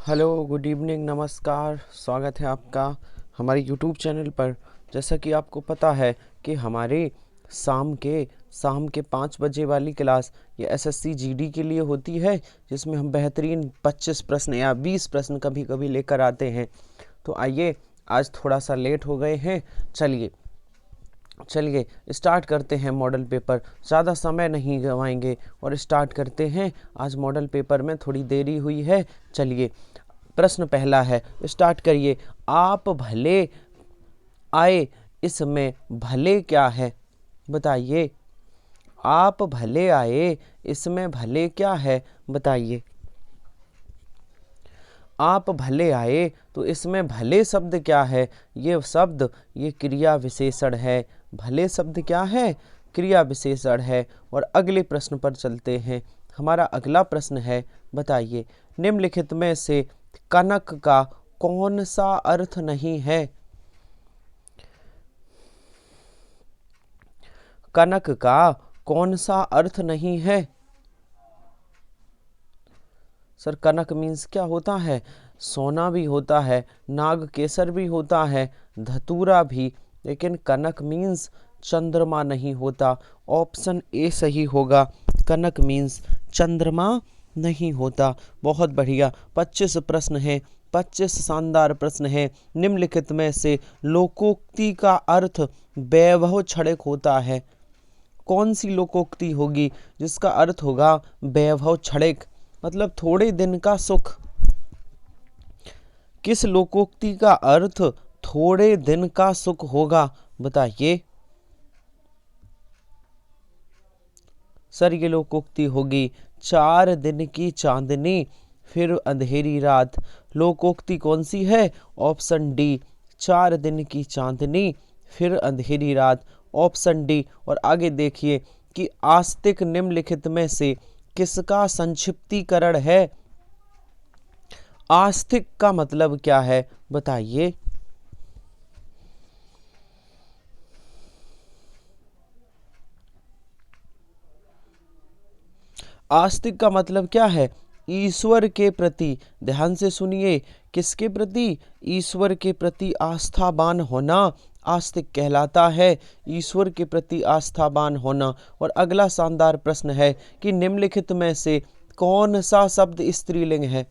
Hello, good evening, नमस्कार। स्वागत है आपका हमारे यूट्यूब चैनल पर। जैसा कि आपको पता है कि हमारे शाम के 5 बजे वाली क्लास ये एसएससी जीडी के लिए होती है, जिसमें हम बेहतरीन 25 प्रश्न या 20 प्रश्न कभी कभी लेकर आते हैं। तो आइए, आज थोड़ा सा लेट हो गए हैं। चलिए चलिए स्टार्ट करते हैं मॉडल पेपर। ज़्यादा समय नहीं गंवाएंगे और स्टार्ट करते हैं। आज मॉडल पेपर में थोड़ी देरी हुई है। चलिए, प्रश्न पहला है, स्टार्ट करिए। आप भले आए, इसमें भले क्या है? बताइए। आप भले आए, इसमें भले क्या है? बताइए। आप भले आए, तो इसमें भले शब्द क्या है? ये क्रिया विशेषण है। भले शब्द क्या है? क्रिया विशेषण है। और अगले प्रश्न पर चलते हैं। हमारा अगला प्रश्न है, बताइए, निम्नलिखित में से कनक का कौन सा अर्थ नहीं है? कनक का कौन सा अर्थ नहीं है? सर, कनक मीन्स क्या होता है? सोना भी होता है, नाग केसर भी होता है, धतूरा भी, लेकिन कनक मीन्स चंद्रमा नहीं होता। ऑप्शन ए सही होगा। कनक मीन्स चंद्रमा नहीं होता। बहुत बढ़िया। 25 प्रश्न है, 25 शानदार प्रश्न है। निम्नलिखित में से लोकोक्ति का अर्थ वैभव क्षणिक होता है? कौन सी लोकोक्ति होगी जिसका अर्थ होगा वैभव क्षणिक, मतलब थोड़े दिन का सुख? किस लोकोक्ति का अर्थ थोड़े दिन का सुख होगा? बताइए। सर, ये लोकोक्ति होगी 4 दिन की चांदनी फिर अंधेरी रात। लोकोक्ति कौन सी है? ऑप्शन डी, 4 दिन की चांदनी फिर अंधेरी रात। Option D. और आगे देखिए कि आस्तिक निम्नलिखित में से किसका संक्षिप्तीकरण है? आस्तिक का मतलब क्या है? बताइए। आस्तिक का मतलब क्या है? ईश्वर के प्रति, ध्यान से सुनिए, किसके प्रति? ईश्वर के प्रति आस्थावान होना आस्तिक कहलाता है। ईश्वर के प्रति आस्थावान होना। और अगला शानदार प्रश्न है कि निम्नलिखित में से कौन सा शब्द स्त्रीलिंग है?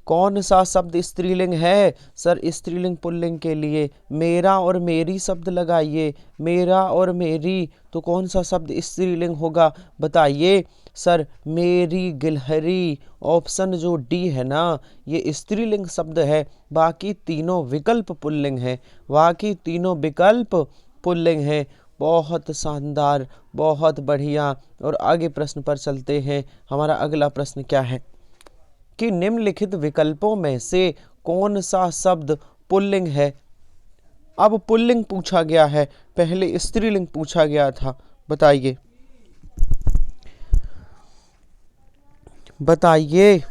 कौन सा शब्द स्त्रीलिंग है? सर, स्त्रीलिंग पुल्लिंग के लिए मेरा और मेरी शब्द लगाइए। मेरा और मेरी, तो कौन सा शब्द स्त्रीलिंग होगा? बताइए। सर, मेरी गिलहरी। ऑप्शन जो डी है ना, ये स्त्रीलिंग शब्द है। बाकी तीनों विकल्प पुल्लिंग है। बाकी तीनों विकल्प पुल्लिंग है। बहुत शानदार, बहुत बढ़िया। और आगे प्रश्न पर चलते हैं। हमारा अगला प्रश्न क्या है कि निम्नलिखित विकल्पों में से कौन सा शब्द पुल्लिंग है? अब पुल्लिंग पूछा गया है, पहले स्त्रीलिंग पूछा गया था। बताइए। बताइए।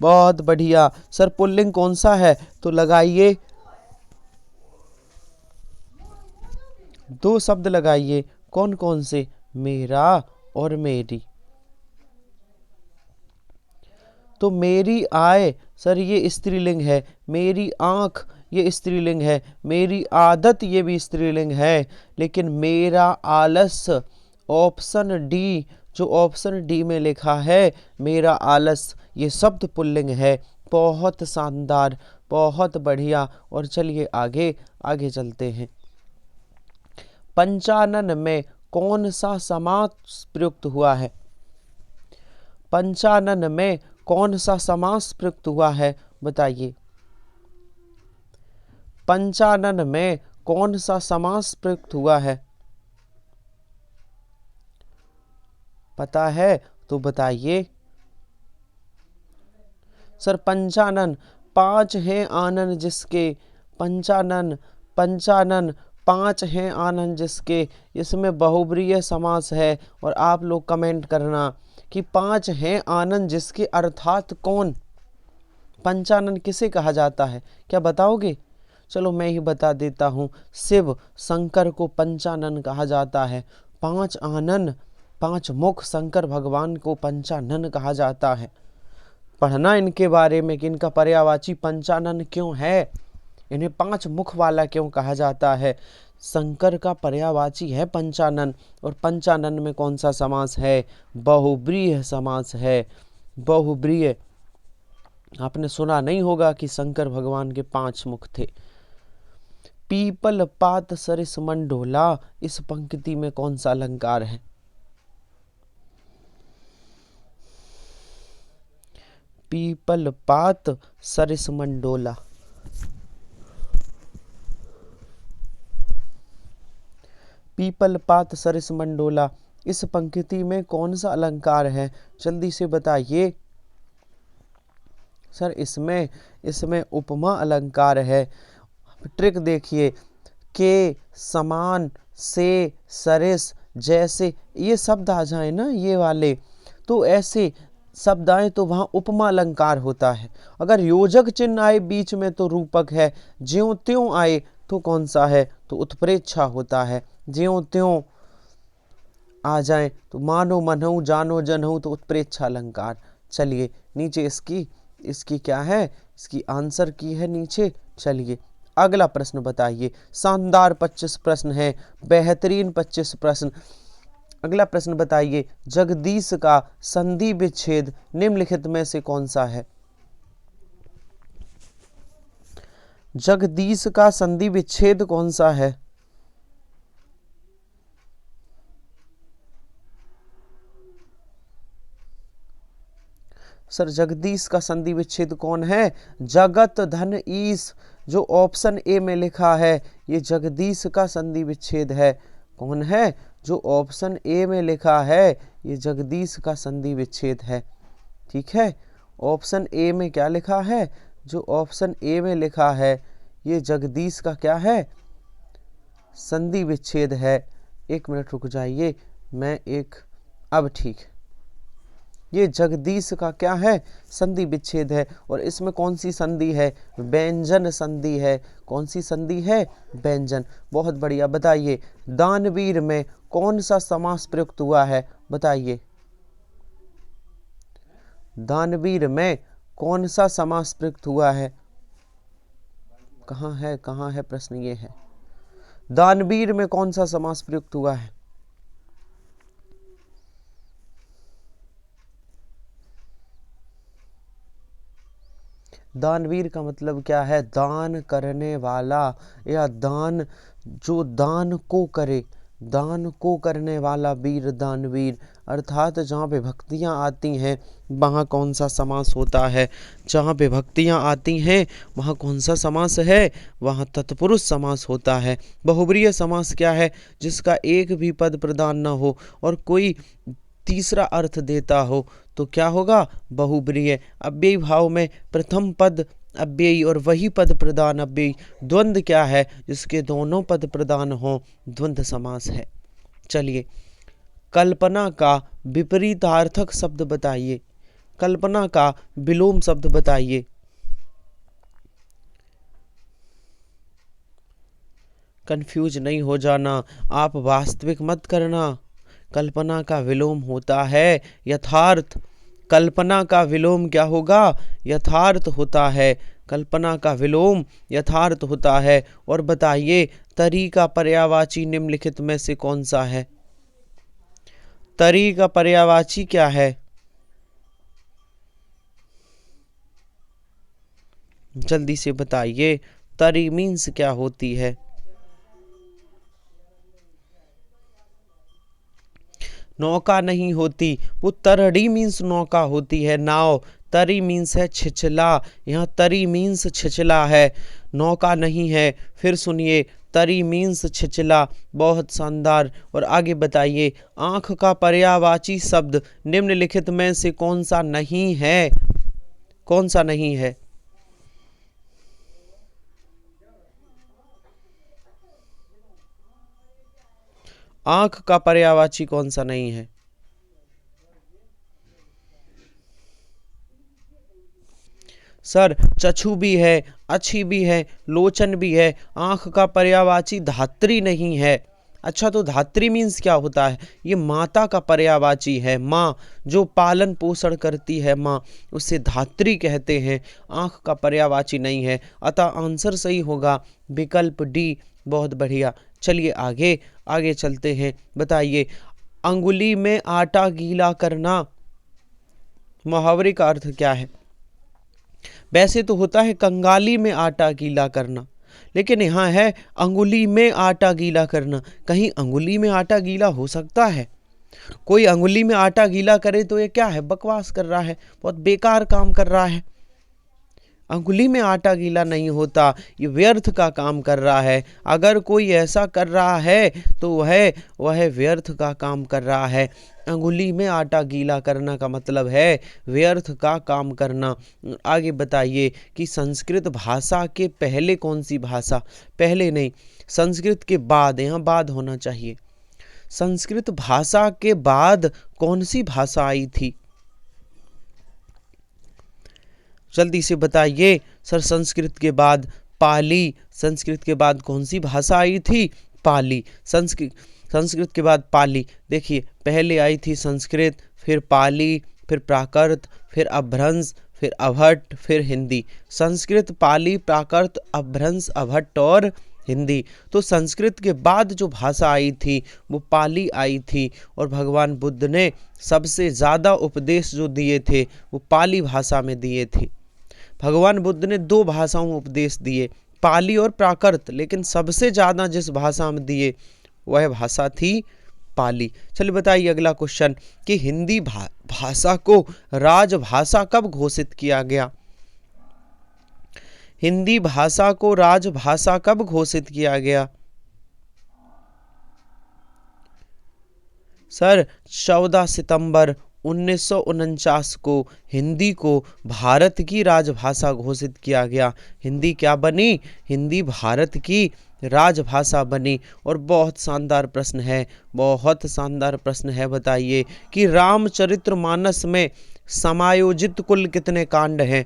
बहुत बढ़िया। सर, पुल्लिंग कौन सा है? तो लगाइए। 2 शब्द लगाइए। कौन कौन से? मेरा और मेरी। तो मेरी आय, सर, ये स्त्रीलिंग है। मेरी आंख, ये स्त्रीलिंग है। मेरी आदत, ये भी स्त्रीलिंग है। लेकिन मेरा आलस, ऑप्शन डी, जो ऑप्शन डी में लिखा है मेरा आलस, ये शब्द पुल्लिंग है। बहुत शानदार, बहुत बढ़िया। और चलिए आगे आगे चलते हैं। पंचानन में कौन सा समास प्रयुक्त हुआ है? पंचानन में कौन सा समास प्रयुक्त हुआ है? बताइए। पंचानन में कौन सा समास प्रयुक्त हुआ है? पता है तो बताइए। सर, पंचानन, 5 हैं आनन जिसके। पंचानन, पंचानन, 5 हैं आनन जिसके, इसमें बहुब्रीहि समास है। और आप लोग कमेंट करना कि 5 हैं आनन जिसके अर्थात कौन? पंचानन किसे कहा जाता है? क्या बताओगे? चलो मैं ही बता देता हूँ। शिव शंकर को पंचानन कहा जाता है। 5 आनन 5 मुख शंकर भगवान को पंचानन कहा जाता है। पढ़ना इनके बारे में कि इनका पर्यायवाची पंचानन क्यों है, इन्हें 5 मुख वाला क्यों कहा जाता है। शंकर का पर्यायवाची है पंचानन, और पंचानन में कौन सा समास है? बहुब्रीहि समास है। बहुब्रीहि। आपने सुना नहीं होगा कि शंकर भगवान के 5 मुख थे। पीपल पात सरिस मंडोला, इस पंक्ति में कौन सा अलंकार है? पीपल पात सरिस मंडोला। पीपल पात सरिस मंडोला, इस पंक्ति में कौन सा अलंकार है? जल्दी से बताइए सर। इसमें उपमा अलंकार है। ट्रिक देखिए, के, समान, से, सरिस, जैसे ये शब्द आ जाए ना, ये वाले, तो ऐसे शब्द आए तो वहाँ उपमा अलंकार होता है। अगर योजक चिन्ह आए बीच में तो रूपक है, ज्यों त्यों आए तो कौन सा है? तो उत्प्रेक्षा होता है। ज्यों त्यों आ जाए तो मानो मनहु जानो जनहु तो उत्प्रेक्षा अलंकार। चलिए नीचे इसकी क्या है, इसकी आंसर की है नीचे। चलिए अगला प्रश्न बताइए। शानदार 25 प्रश्न है, बेहतरीन 25 प्रश्न। अगला प्रश्न बताइए, जगदीश का संधि विच्छेद निम्नलिखित में से कौन सा है? जगदीश का संधि विच्छेद कौन सा है? सर जगदीश का संधि विच्छेद कौन है? जगत धन ईश, जो ऑप्शन ए में लिखा है, ये जगदीश का संधि विच्छेद है। कौन है? जो ऑप्शन ए में लिखा है, ये जगदीश का संधि विच्छेद है। ठीक है, ऑप्शन ए में क्या लिखा है? जो ऑप्शन ए में लिखा है, ये जगदीश का क्या है? संधि विच्छेद है। 1 मिनट रुक जाइए, अब ठीक, ये जगदीश का क्या है? संधि विच्छेद है। और इसमें कौन सी संधि है? व्यंजन संधि है। कौन सी संधि है? व्यंजन। बहुत बढ़िया। बताइए दानवीर में कौन सा समास प्रयुक्त हुआ है? बताइए दानवीर में कौन सा समास प्रयुक्त हुआ है? कहाँ है प्रश्न? ये है, दानवीर में कौन सा समास प्रयुक्त हुआ है? दानवीर का मतलब क्या है? दान करने वाला, या दान, जो दान को करे, दान को करने वाला वीर दानवीर। अर्थात जहाँ पे भक्तियाँ आती हैं वहाँ कौन सा समास होता है? जहाँ पे भक्तियाँ आती हैं वहाँ कौन सा समास है? वहाँ तत्पुरुष समास होता है। बहुब्रीहि समास क्या है? जिसका एक भी पद प्रधान न हो और कोई तीसरा अर्थ देता हो तो क्या होगा? बहुब्रीहि। अव्ययी भाव में प्रथम पद अव्ययी और वही पद प्रधान अव्ययी। द्वंद्व क्या है? जिसके दोनों पद प्रधान हो, द्वंद्व समास है। चलिए कल्पना का विपरीतार्थक शब्द बताइए। कल्पना का विलोम शब्द बताइए। कंफ्यूज नहीं हो जाना, आप वास्तविक मत करना। कल्पना का विलोम होता है यथार्थ। कल्पना का विलोम क्या होगा? यथार्थ होता है। कल्पना का विलोम यथार्थ होता है। और बताइए तरी का पर्यायवाची निम्नलिखित में से कौन सा है? तरी का पर्यायवाची क्या है? जल्दी से बताइए, तरी मीन्स क्या होती है? नौका नहीं होती, वो तरड़ी मीन्स नौका होती है, नाव। तरी मीन्स है छिछला, यहाँ तरी मीन्स छिछला है, नौका नहीं है। फिर सुनिए, तरी मीन्स छिछला। बहुत शानदार। और आगे बताइए, आँख का पर्यायवाची शब्द निम्नलिखित में से कौन सा नहीं है? कौन सा नहीं है? आँख का पर्यायवाची कौन सा नहीं है? सर चक्षु भी है, अच्छी भी है, लोचन भी है, आँख का पर्यायवाची धात्री नहीं है। अच्छा, तो धात्री मीन्स क्या होता है? ये माता का पर्यायवाची है, माँ जो पालन पोषण करती है, माँ, उसे धात्री कहते हैं, आँख का पर्यायवाची नहीं है। अतः आंसर सही होगा विकल्प डी। बहुत बढ़िया। चलिए आगे आगे चलते हैं। बताइए, अंगुली में आटा गीला करना मुहावरे का अर्थ क्या है? वैसे तो होता है कंगाली में आटा गीला करना, लेकिन यहाँ है अंगुली में आटा गीला करना। कहीं अंगुली में आटा गीला हो सकता है? कोई अंगुली में आटा गीला करे तो ये क्या है? बकवास कर रहा है, बहुत बेकार काम कर रहा है। अंगुली में आटा गीला नहीं होता, ये व्यर्थ का काम कर रहा है। अगर कोई ऐसा कर रहा है तो वह व्यर्थ का काम कर रहा है। अंगुली में आटा गीला करना का मतलब है व्यर्थ का काम करना। आगे बताइए कि संस्कृत भाषा के पहले कौन सी भाषा, पहले नहीं, संस्कृत के बाद, यहाँ बाद होना चाहिए। संस्कृत भाषा के बाद कौन सी भाषा आई थी? जल्दी से बताइए। सर संस्कृत के बाद पाली। संस्कृत के बाद कौन सी भाषा आई थी? पाली। संस्कृत के बाद पाली। देखिए, पहले आई थी संस्कृत, फिर पाली, फिर प्राकृत, फिर अपभ्रंश, फिर अभट्ट, फिर हिंदी। संस्कृत, पाली, प्राकृत, अपभ्रंश, अभट्ट और हिंदी। तो संस्कृत के बाद जो भाषा आई थी वो पाली आई थी, और भगवान बुद्ध ने सबसे ज़्यादा उपदेश जो दिए थे वो पाली भाषा में दिए थे। भगवान बुद्ध ने 2 भाषाओं में उपदेश दिए, पाली और प्राकृत, लेकिन सबसे ज़्यादा जिस भाषा में दिए वह भाषा थी पाली। चलिए बताइए अगला क्वेश्चन कि हिंदी भाषा को राजभाषा कब घोषित किया गया? हिंदी भाषा को राजभाषा कब घोषित किया गया? सर 14 सितंबर 1949 को हिंदी को भारत की राजभाषा घोषित किया गया। हिंदी क्या बनी? हिंदी भारत की राजभाषा बनी। और बहुत शानदार प्रश्न है, बहुत शानदार प्रश्न है। बताइए कि रामचरितमानस में समायोजित कुल कितने कांड हैं?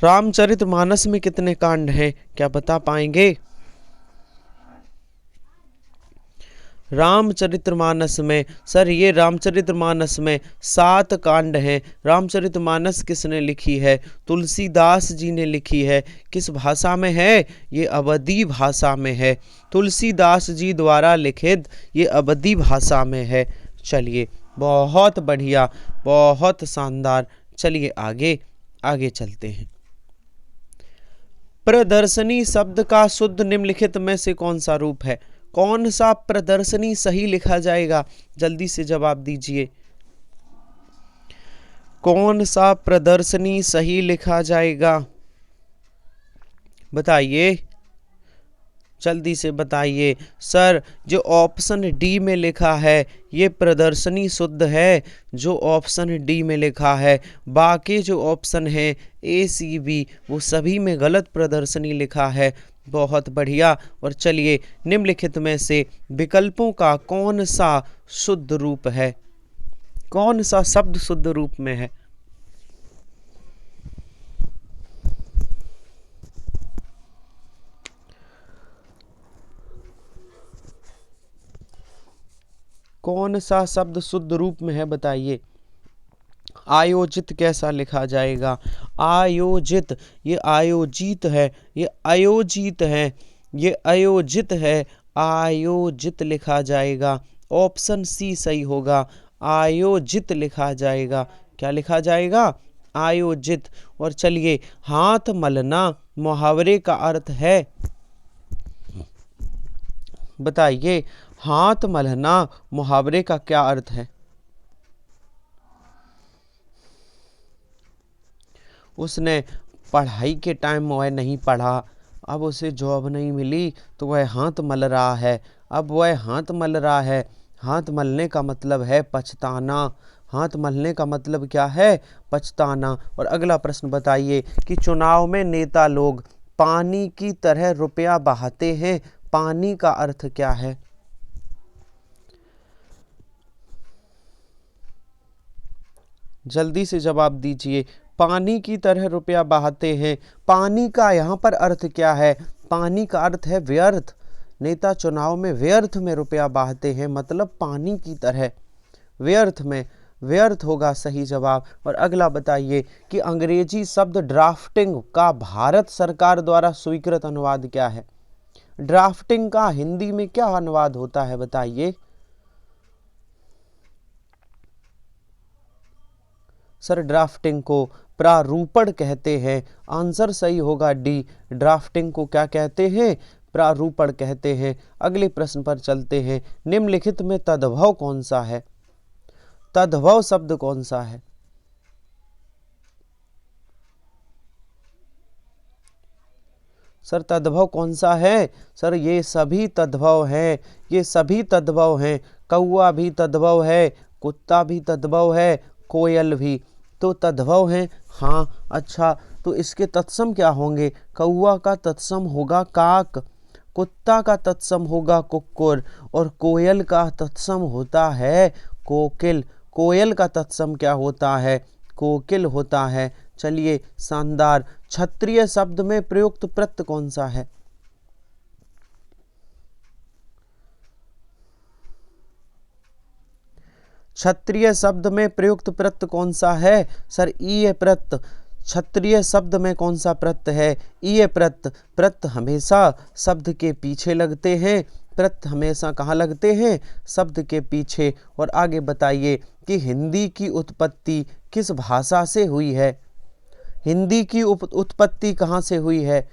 रामचरितमानस में कितने कांड हैं, क्या बता पाएंगे? रामचरितमानस में, सर ये रामचरितमानस में 7 कांड हैं। रामचरितमानस किसने लिखी है? तुलसीदास जी ने लिखी है। किस भाषा में है? ये अवधी भाषा में है। तुलसीदास जी द्वारा लिखित ये अवधी भाषा में है। चलिए बहुत बढ़िया, बहुत शानदार। चलिए आगे आगे चलते हैं। प्रदर्शनी शब्द का शुद्ध निम्नलिखित में से कौन सा रूप है? कौन सा प्रदर्शनी सही लिखा जाएगा? जल्दी से जवाब दीजिए। कौन सा प्रदर्शनी सही लिखा जाएगा? बताइए, जल्दी से बताइए। सर जो ऑप्शन डी में लिखा है ये प्रदर्शनी शुद्ध है, जो ऑप्शन डी में लिखा है। बाकी जो ऑप्शन है ए सी बी वो सभी में गलत प्रदर्शनी लिखा है। बहुत बढ़िया। और चलिए निम्नलिखित में से विकल्पों का कौन सा शुद्ध रूप है? कौन सा शब्द शुद्ध रूप में है? कौन सा शब्द शुद्ध रूप में है बताइए। आयोजित कैसा लिखा जाएगा? आयोजित, ये आयोजित है, ये आयोजित है, ये आयोजित है, आयोजित लिखा जाएगा। ऑप्शन सी सही होगा, आयोजित लिखा जाएगा। क्या लिखा जाएगा? आयोजित। और चलिए हाथ मलना मुहावरे का अर्थ है, बताइए हाथ मलना मुहावरे का क्या अर्थ है? उसने पढ़ाई के टाइम वह नहीं पढ़ा, अब उसे जॉब नहीं मिली तो वह हाथ मल रहा है। अब वह हाथ मल रहा है, हाथ मलने का मतलब है पछताना। हाथ मलने का मतलब क्या है? पछताना। और अगला प्रश्न बताइए कि चुनाव में नेता लोग पानी की तरह रुपया बहाते हैं, पानी का अर्थ क्या है? जल्दी से जवाब दीजिए। पानी की तरह रुपया बहाते हैं। पानी का यहाँ पर अर्थ क्या है? पानी का अर्थ है व्यर्थ। नेता चुनाव में व्यर्थ में रुपया बहाते हैं, मतलब पानी की तरह, व्यर्थ में, व्यर्थ होगा सही जवाब। और अगला बताइए कि अंग्रेजी शब्द ड्राफ्टिंग का भारत सरकार द्वारा स्वीकृत अनुवाद क्या है? ड्राफ्टिंग का हिंदी में क्या अनुवाद होता है, बताइए। सर, ड्राफ्टिंग को प्रारूपण कहते हैं। आंसर सही होगा डी। ड्राफ्टिंग को क्या कहते हैं? प्रारूपण कहते हैं। अगले प्रश्न पर चलते हैं। निम्नलिखित में तद्भव कौन सा है? तद्भव शब्द कौन सा है? सर, तद्भव कौन सा है? सर, ये सभी तद्भव हैं, ये सभी तद्भव हैं। कौआ भी तद्भव है, कुत्ता भी तद्भव है, कोयल भी तो तद्भव हैं। हाँ, अच्छा, तो इसके तत्सम क्या होंगे? कौआ का तत्सम होगा काक, कुत्ता का तत्सम होगा कुक्कुर, और कोयल का तत्सम होता है कोकिल। कोयल का तत्सम क्या होता है? कोकिल होता है। चलिए, शानदार। क्षत्रिय शब्द में प्रयुक्त प्रत्यय कौन सा है? क्षत्रिय शब्द में प्रयुक्त प्रत्यय कौन सा है? सर, ईय प्रत्यय। क्षत्रिय शब्द में कौन सा प्रत्यय है? ईय प्रत्यय। प्रत्यय हमेशा शब्द के पीछे लगते हैं। प्रत्यय हमेशा कहाँ लगते हैं? शब्द के पीछे। और आगे बताइए कि हिंदी की उत्पत्ति किस भाषा से हुई है? हिंदी की उत्पत्ति कहाँ से हुई है?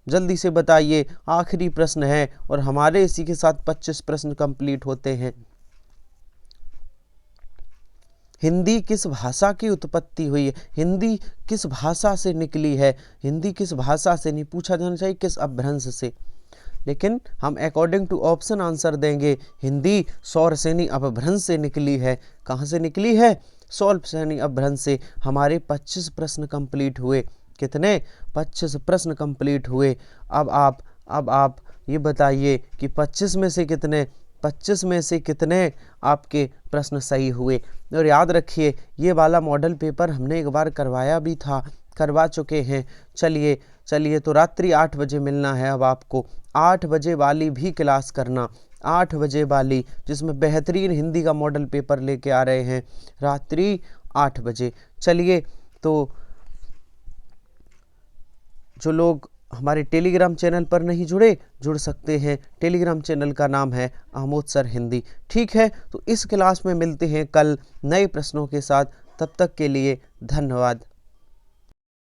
जल्दी से बताइए, आखिरी प्रश्न है और हमारे इसी के साथ 25 प्रश्न कंप्लीट होते हैं। हिंदी किस भाषा की उत्पत्ति हुई है? हिंदी किस भाषा से निकली है? हिंदी किस भाषा से नहीं पूछा जाना चाहिए, किस अपभ्रंश से। लेकिन हम अकॉर्डिंग टू ऑप्शन आंसर देंगे। हिंदी सौरसेनी अपभ्रंश से निकली है। कहाँ से निकली है? सौरसेनी अपभ्रंश से। हमारे 25 प्रश्न कंप्लीट हुए। कितने? 25 प्रश्न कंप्लीट हुए। अब आप ये बताइए कि 25 में से कितने आपके प्रश्न सही हुए। और याद रखिए, ये वाला मॉडल पेपर हमने एक बार करवाया भी था, करवा चुके हैं। चलिए तो रात्रि 8 बजे मिलना है अब आपको। 8 बजे वाली भी क्लास करना, 8 बजे वाली, जिसमें बेहतरीन हिंदी का मॉडल पेपर लेके आ रहे हैं, रात्रि 8 बजे। चलिए, तो जो लोग हमारे टेलीग्राम चैनल पर नहीं जुड़ सकते हैं। टेलीग्राम चैनल का नाम है आमोद सर हिंदी। ठीक है, तो इस क्लास में मिलते हैं कल नए प्रश्नों के साथ। तब तक के लिए धन्यवाद।